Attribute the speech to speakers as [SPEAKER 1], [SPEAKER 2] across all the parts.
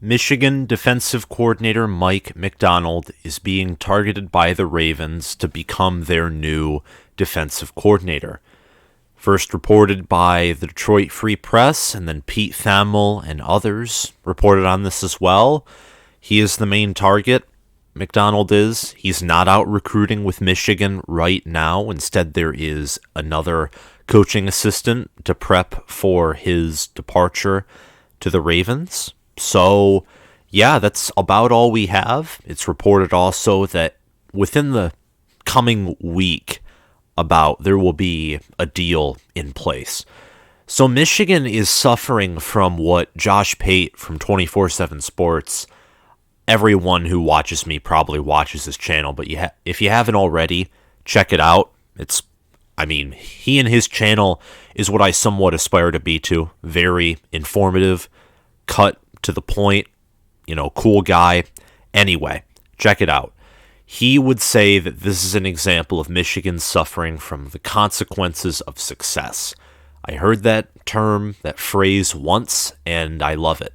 [SPEAKER 1] Michigan defensive coordinator Mike MacDonald is being targeted by the Ravens to become their new defensive coordinator. First reported by the Detroit Free Press, and then Pete Thamel and others reported on this as well. He is the main target. MacDonald is. He's not out recruiting with Michigan right now. Instead, there is another coaching assistant to prep for his departure to the Ravens. So, yeah, that's about all we have. It's reported also that within the coming week, there will be a deal in place. So Michigan is suffering from what Josh Pate from 24/7 Sports, everyone who watches me probably watches this channel, but if you haven't already, check it out. He and his channel is what I somewhat aspire to be to. Very informative, cut to the point, cool guy. Anyway, check it out. He would say that this is an example of Michigan suffering from the consequences of success. I heard that phrase once, and I love it.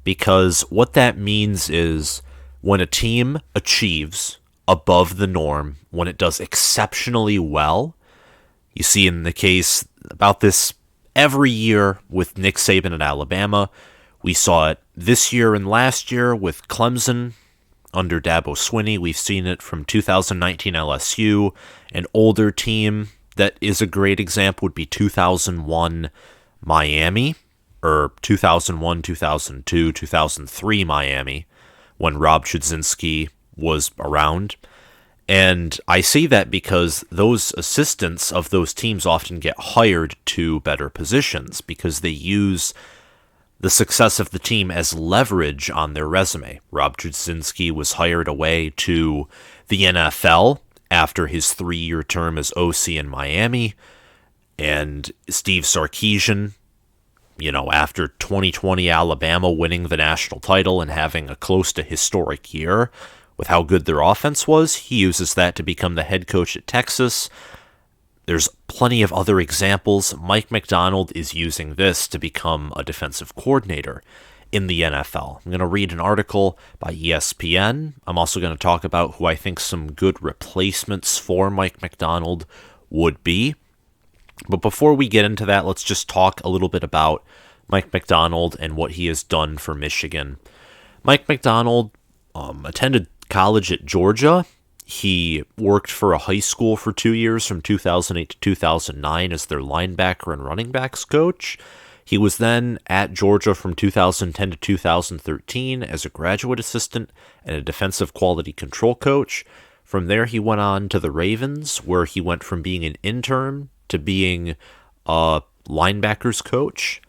[SPEAKER 1] Because what that means is when a team achieves above the norm, when it does exceptionally well, you see in the case about this every year with Nick Saban at Alabama. We saw it this year and last year with Clemson under Dabo Swinney. We've seen it from 2019 LSU. An older team that is a great example would be 2001 Miami, or 2001, 2002, 2003 Miami, when Rob Chudzinski was around. And I say that because those assistants of those teams often get hired to better positions because they use the success of the team as leverage on their resume. Rob Chudzinski was hired away to the NFL after his 3-year term as OC in Miami, and Steve Sarkisian, after 2020 Alabama winning the national title and having a close to historic year with how good their offense was, he uses that to become the head coach at Texas. There's plenty of other examples. Mike MacDonald is using this to become a defensive coordinator in the NFL. I'm going to read an article by ESPN. I'm also going to talk about who I think some good replacements for Mike MacDonald would be. But before we get into that, let's just talk a little bit about Mike MacDonald and what he has done for Michigan. Mike MacDonald attended college at Georgia. He worked for a high school for 2 years from 2008 to 2009 as their linebacker and running backs coach. He was then at Georgia from 2010 to 2013 as a graduate assistant and a defensive quality control coach. From there, he went on to the Ravens, where he went from being an intern to being a linebackers coach,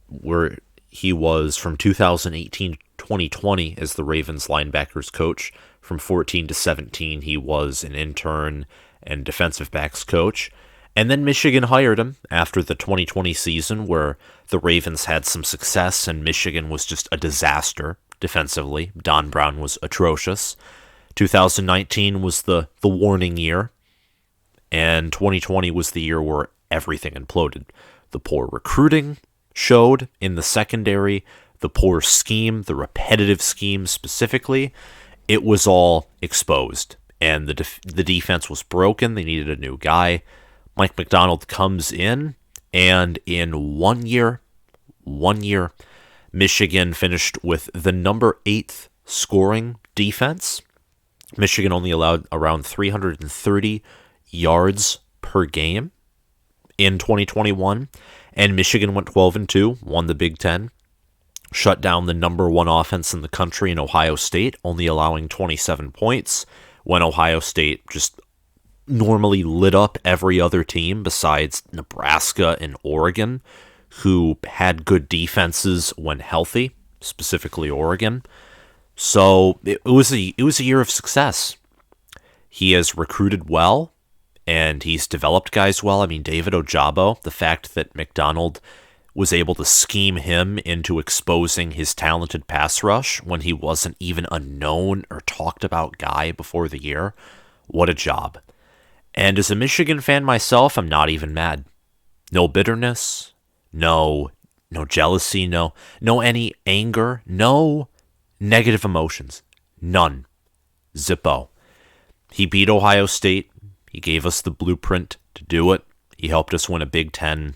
[SPEAKER 1] where he was from 2018 to 2020 as the Ravens linebackers coach. From 14 to 17, he was an intern and defensive backs coach. And then Michigan hired him after the 2020 season, where the Ravens had some success and Michigan was just a disaster defensively. Don Brown was atrocious. 2019 was the warning year, and 2020 was the year where everything imploded. The poor recruiting showed in the secondary, the poor scheme, the repetitive scheme specifically. It was all exposed, and the defense was broken. They needed a new guy. Mike MacDonald comes in, and in 1 year, Michigan finished with the number 8th scoring defense. Michigan only allowed around 330 yards per game in 2021, and Michigan went 12-2, won the Big Ten. Shut down the number 1 offense in the country in Ohio State, only allowing 27 points, when Ohio State just normally lit up every other team besides Nebraska and Oregon, who had good defenses when healthy, specifically Oregon. So it was a year of success. He has recruited well, and he's developed guys well. David Ojabo, the fact that MacDonald was able to scheme him into exposing his talented pass rush when he wasn't even a known or talked about guy before the year. What a job. And as a Michigan fan myself, I'm not even mad. No bitterness, no jealousy, no any anger, no Negative emotions. None. Zippo. He beat Ohio State. He gave us the blueprint to do it. He helped us win a Big Ten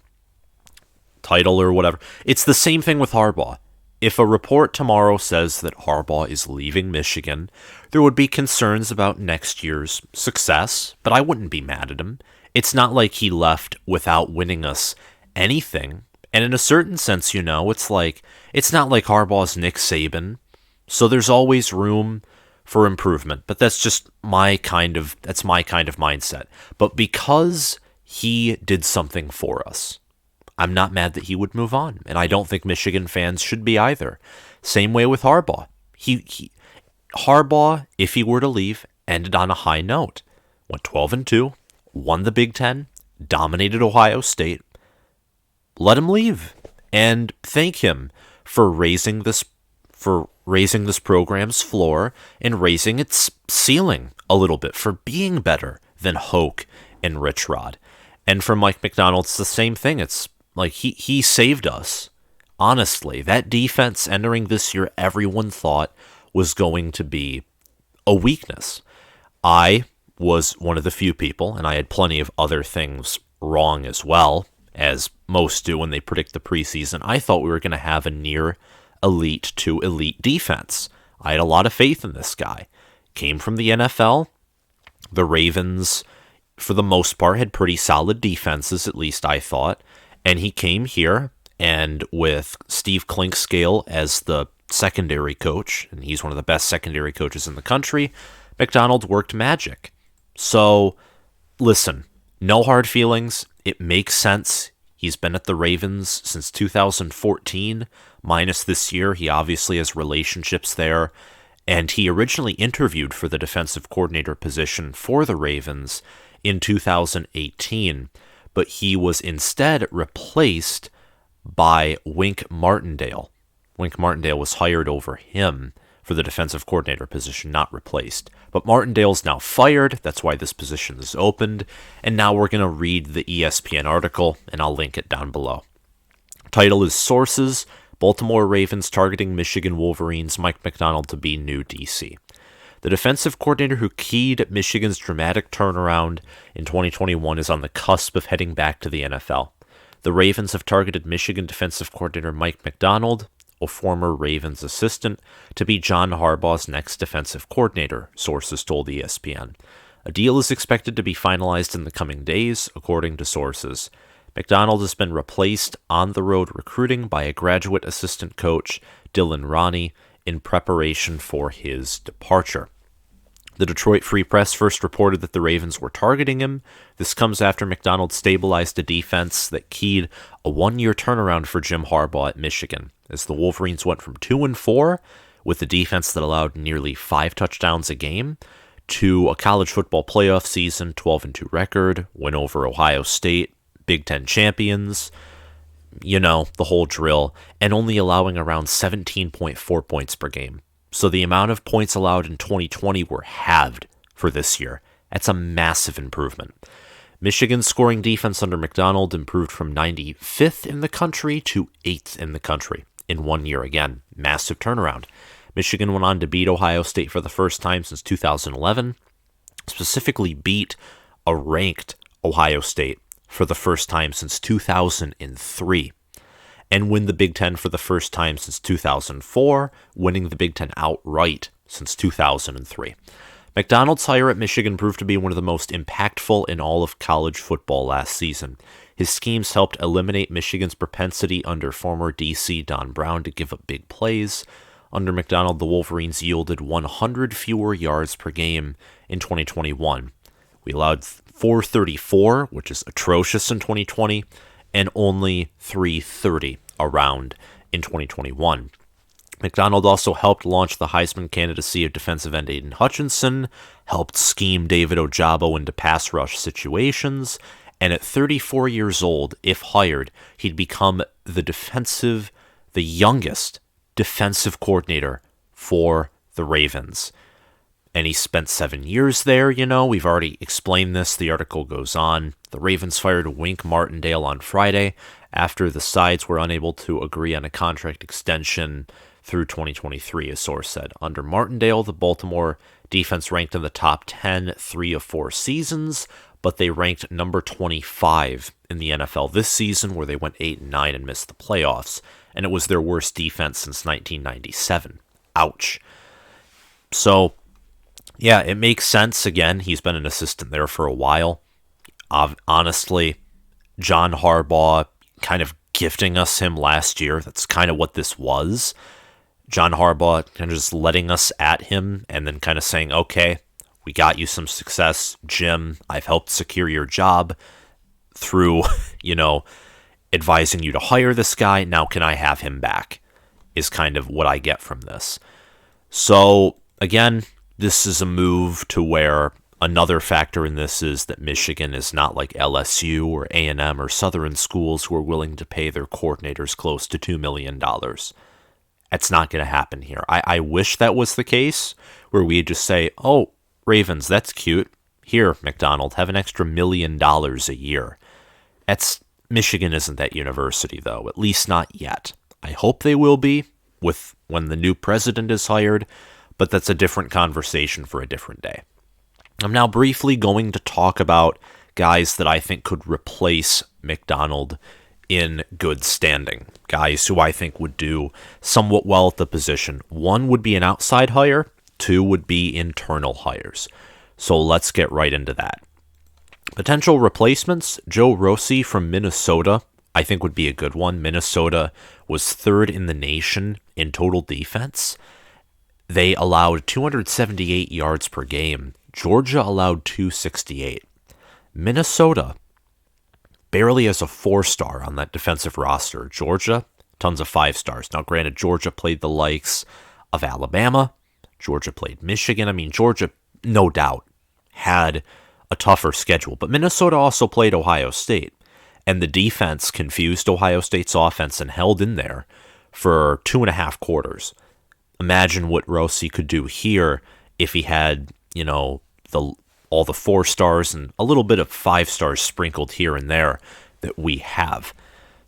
[SPEAKER 1] title or whatever. It's the same thing with Harbaugh. If a report tomorrow says that Harbaugh is leaving Michigan, there would be concerns about next year's success, but I wouldn't be mad at him. It's not like he left without winning us anything. And in a certain sense, it's not like Harbaugh's Nick Saban. So there's always room for improvement, but that's my kind of mindset. But because he did something for us, I'm not mad that he would move on, and I don't think Michigan fans should be either. Same way with Harbaugh. Harbaugh, if he were to leave, ended on a high note. Went 12-2, won the Big Ten, dominated Ohio State. Let him leave, and thank him for raising this program's floor and raising its ceiling a little bit, for being better than Hoke and Rich Rod. And for Mike MacDonald, it's the same thing. It's like he saved us. Honestly, that defense entering this year, everyone thought was going to be a weakness. I was one of the few people, and I had plenty of other things wrong as well, as most do when they predict the preseason. I thought we were going to have a near elite to elite defense. I had a lot of faith in this guy. Came from the NFL. The Ravens, for the most part, had pretty solid defenses, at least I thought. And he came here, and with Steve Clinkscale as the secondary coach, and he's one of the best secondary coaches in the country, MacDonald worked magic. So, listen, no hard feelings. It makes sense. He's been at the Ravens since 2014, minus this year. He obviously has relationships there. And he originally interviewed for the defensive coordinator position for the Ravens in 2018. But he was instead replaced by Wink Martindale. Wink Martindale was hired over him for the defensive coordinator position, not replaced. But Martindale's now fired. That's why this position is opened. And now we're going to read the ESPN article, and I'll link it down below. Title is Sources: Baltimore Ravens Targeting Michigan Wolverines Mike MacDonald to be New DC. The defensive coordinator who keyed Michigan's dramatic turnaround in 2021 is on the cusp of heading back to the NFL. The Ravens have targeted Michigan defensive coordinator Mike MacDonald, a former Ravens assistant, to be John Harbaugh's next defensive coordinator, sources told ESPN. A deal is expected to be finalized in the coming days, according to sources. MacDonald has been replaced on the road recruiting by a graduate assistant coach, Dylan Ronnie, in preparation for his departure. The Detroit Free Press first reported that the Ravens were targeting him. This comes after MacDonald stabilized a defense that keyed a one-year turnaround for Jim Harbaugh at Michigan, as the Wolverines went from 2-4 with a defense that allowed nearly 5 touchdowns a game to a college football playoff season, 12-2 record, win over Ohio State, Big Ten champions, the whole drill, and only allowing around 17.4 points per game. So the amount of points allowed in 2020 were halved for this year. That's a massive improvement. Michigan's scoring defense under MacDonald improved from 95th in the country to 8th in the country in 1 year. Again, massive turnaround. Michigan went on to beat Ohio State for the first time since 2011, specifically beat a ranked Ohio State for the first time since 2003, and win the Big Ten for the first time since 2004, winning the Big Ten outright since 2003. MacDonald's hire at Michigan proved to be one of the most impactful in all of college football last season. His schemes helped eliminate Michigan's propensity under former DC Don Brown to give up big plays. Under MacDonald, the Wolverines yielded 100 fewer yards per game in 2021. We allowed 434, which is atrocious in 2020, and only 330 around in 2021. MacDonald also helped launch the Heisman candidacy of defensive end Aiden Hutchinson, helped scheme David Ojabo into pass rush situations, and at 34 years old, if hired, he'd become the youngest defensive coordinator for the Ravens. And he spent 7 years there, We've already explained this. The article goes on. The Ravens fired Wink Martindale on Friday after the sides were unable to agree on a contract extension through 2023, a source said. Under Martindale, the Baltimore defense ranked in the top 10 3 of 4 seasons, but they ranked number 25 in the NFL this season, where they went 8-9 and missed the playoffs, and it was their worst defense since 1997. Ouch. So, yeah, it makes sense. Again, he's been an assistant there for a while. Honestly, John Harbaugh kind of gifting us him last year. That's kind of what this was. John Harbaugh kind of just letting us at him and then kind of saying, okay, we got you some success. Jim, I've helped secure your job through, advising you to hire this guy. Now can I have him back? Is kind of what I get from this. So, again, this is a move to where another factor in this is that Michigan is not like LSU or A&M or Southern schools who are willing to pay their coordinators close to $2 million. That's not going to happen here. I wish that was the case, where we just say, oh, Ravens, that's cute. Here, MacDonald, have an extra $1 million a year. Michigan isn't that university, though, at least not yet. I hope they will be when the new president is hired, but that's a different conversation for a different day. I'm now briefly going to talk about guys that I think could replace MacDonald in good standing. Guys who I think would do somewhat well at the position. One would be an outside hire. Two would be internal hires. So let's get right into that. Potential replacements, Joe Rossi from Minnesota, I think would be a good one. Minnesota was third in the nation in total defense. They allowed 278 yards per game. Georgia allowed 268. Minnesota barely has a 4-star on that defensive roster. Georgia, tons of 5-stars. Now, granted, Georgia played the likes of Alabama. Georgia played Michigan. I mean, Georgia, no doubt, had a tougher schedule. But Minnesota also played Ohio State. And the defense confused Ohio State's offense and held in there for 2.5 quarters. Imagine what Rossi could do here if he had, all the 4-stars and a little bit of 5-stars sprinkled here and there that we have.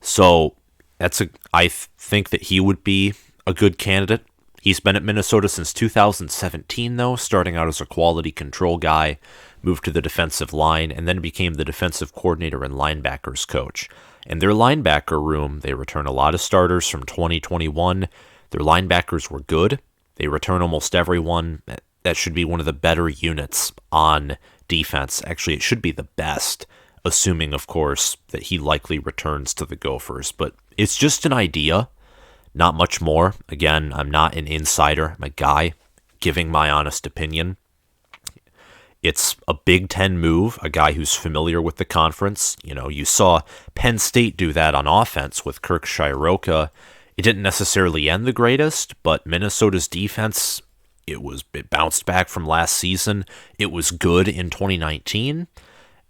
[SPEAKER 1] So I think that he would be a good candidate. He's been at Minnesota since 2017, though, starting out as a quality control guy, moved to the defensive line, and then became the defensive coordinator and linebackers coach. In their linebacker room, they return a lot of starters from 2021. Their linebackers were good. They return almost everyone. That should be one of the better units on defense. Actually, it should be the best, assuming, of course, that he likely returns to the Gophers. But it's just an idea, not much more. Again, I'm not an insider. I'm a guy giving my honest opinion. It's a Big Ten move, a guy who's familiar with the conference. You saw Penn State do that on offense with Kirk Shiroka. It didn't necessarily end the greatest, but Minnesota's defense, it bounced back from last season. It was good in 2019,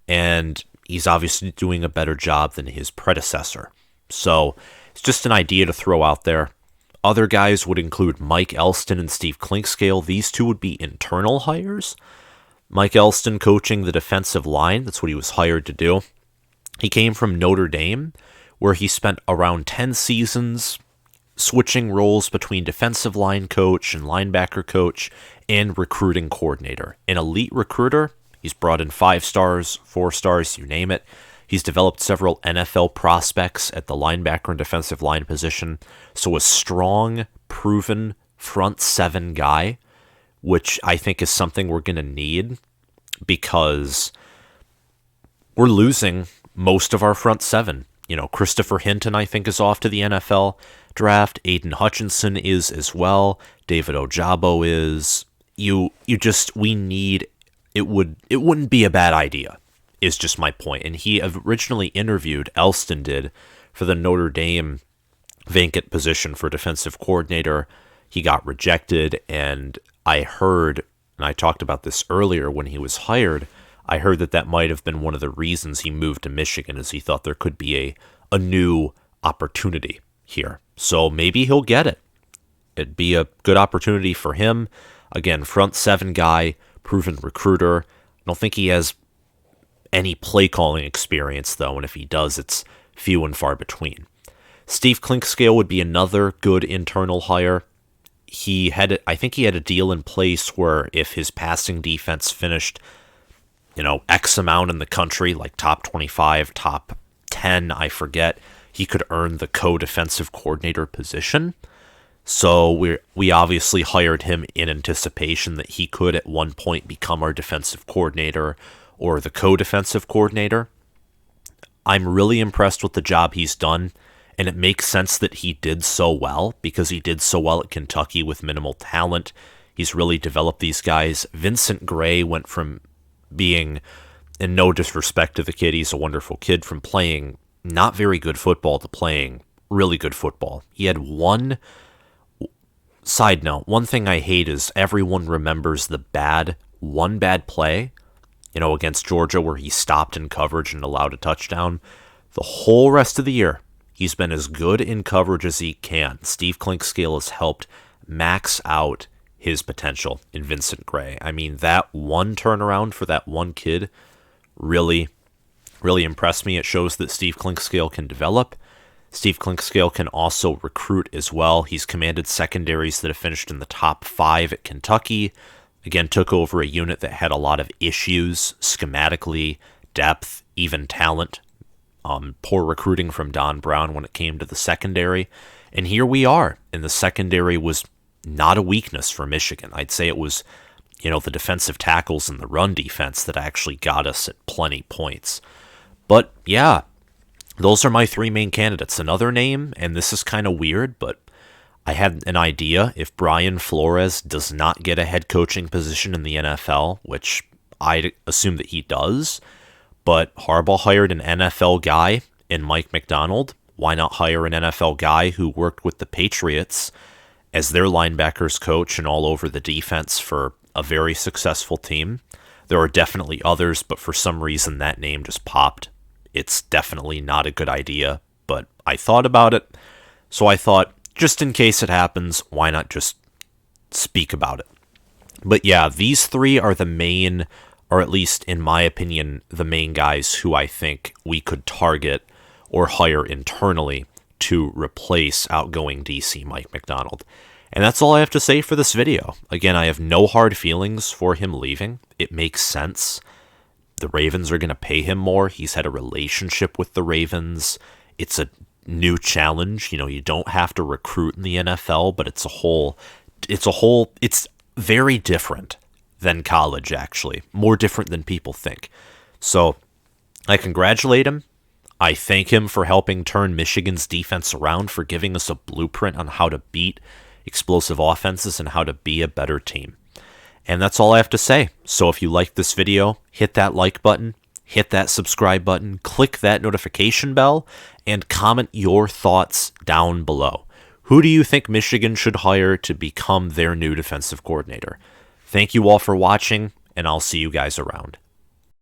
[SPEAKER 1] and he's obviously doing a better job than his predecessor. So it's just an idea to throw out there. Other guys would include Mike Elston and Steve Clinkscale. These two would be internal hires. Mike Elston coaching the defensive line. That's what he was hired to do. He came from Notre Dame, where he spent around 10 seasons switching roles between defensive line coach and linebacker coach and recruiting coordinator. An elite recruiter. He's brought in 5-stars, 4-stars, you name it. He's developed several NFL prospects at the linebacker and defensive line position. So a strong, proven front 7 guy, which I think is something we're going to need because we're losing most of our front 7. Christopher Hinton, I think, is off to the NFL draft. Aiden Hutchinson is as well. David Ojabo is. We need, it wouldn't be a bad idea, is just my point. And he originally interviewed, Elston did, for the Notre Dame vacant position for defensive coordinator. He got rejected, and I heard, and I talked about this earlier when he was hired, I heard that might have been one of the reasons he moved to Michigan, is he thought there could be a new opportunity here. So maybe he'll get it. It'd be a good opportunity for him. Again, front 7 guy, proven recruiter. I don't think he has any play calling experience, though, and if he does, it's few and far between. Steve Clinkscale would be another good internal hire. I think he had a deal in place where if his passing defense finished, X amount in the country, like top 25, top 10, I forget, he could earn the co-defensive coordinator position. So we obviously hired him in anticipation that he could at one point become our defensive coordinator or the co-defensive coordinator. I'm really impressed with the job he's done, and it makes sense that he did so well because he did so well at Kentucky with minimal talent. He's really developed these guys. Vincent Gray went from being, and no disrespect to the kid, he's a wonderful kid, from playing not very good football to playing really good football. He had one side note. One thing I hate is everyone remembers the one bad play, against Georgia where he stopped in coverage and allowed a touchdown. The whole rest of the year, he's been as good in coverage as he can. Steve Clinkscale has helped max out his potential in Vincent Gray. I mean, that one turnaround for that one kid really, really impressed me. It shows that Steve Clinkscale can develop. Steve Clinkscale can also recruit as well. He's commanded secondaries that have finished in the top 5 at Kentucky. Again, took over a unit that had a lot of issues schematically, depth, even talent. Poor recruiting from Don Brown when it came to the secondary. And here we are. And the secondary was not a weakness for Michigan. I'd say it was, the defensive tackles and the run defense that actually got us at plenty points. But yeah, those are my 3 main candidates. Another name, and this is kind of weird, but I had an idea. If Brian Flores does not get a head coaching position in the NFL, which I assume that he does, but Harbaugh hired an NFL guy in Mike MacDonald. Why not hire an NFL guy who worked with the Patriots as their linebackers coach and all over the defense for a very successful team? There are definitely others, but for some reason that name just popped. It's definitely not a good idea, but I thought about it. So I thought, just in case it happens, why not just speak about it? But yeah, these 3 are the main, or at least in my opinion, the main guys who I think we could target or hire internally to replace outgoing DC Mike MacDonald. And that's all I have to say for this video. Again, I have no hard feelings for him leaving. It makes sense. The Ravens are going to pay him more. He's had a relationship with the Ravens. It's a new challenge. You don't have to recruit in the NFL, but it's very different than college, actually. More different than people think. So I congratulate him. I thank him for helping turn Michigan's defense around, for giving us a blueprint on how to beat explosive offenses and how to be a better team. And that's all I have to say. So if you liked this video, hit that like button, hit that subscribe button, click that notification bell, and comment your thoughts down below. Who do you think Michigan should hire to become their new defensive coordinator? Thank you all for watching, and I'll see you guys around.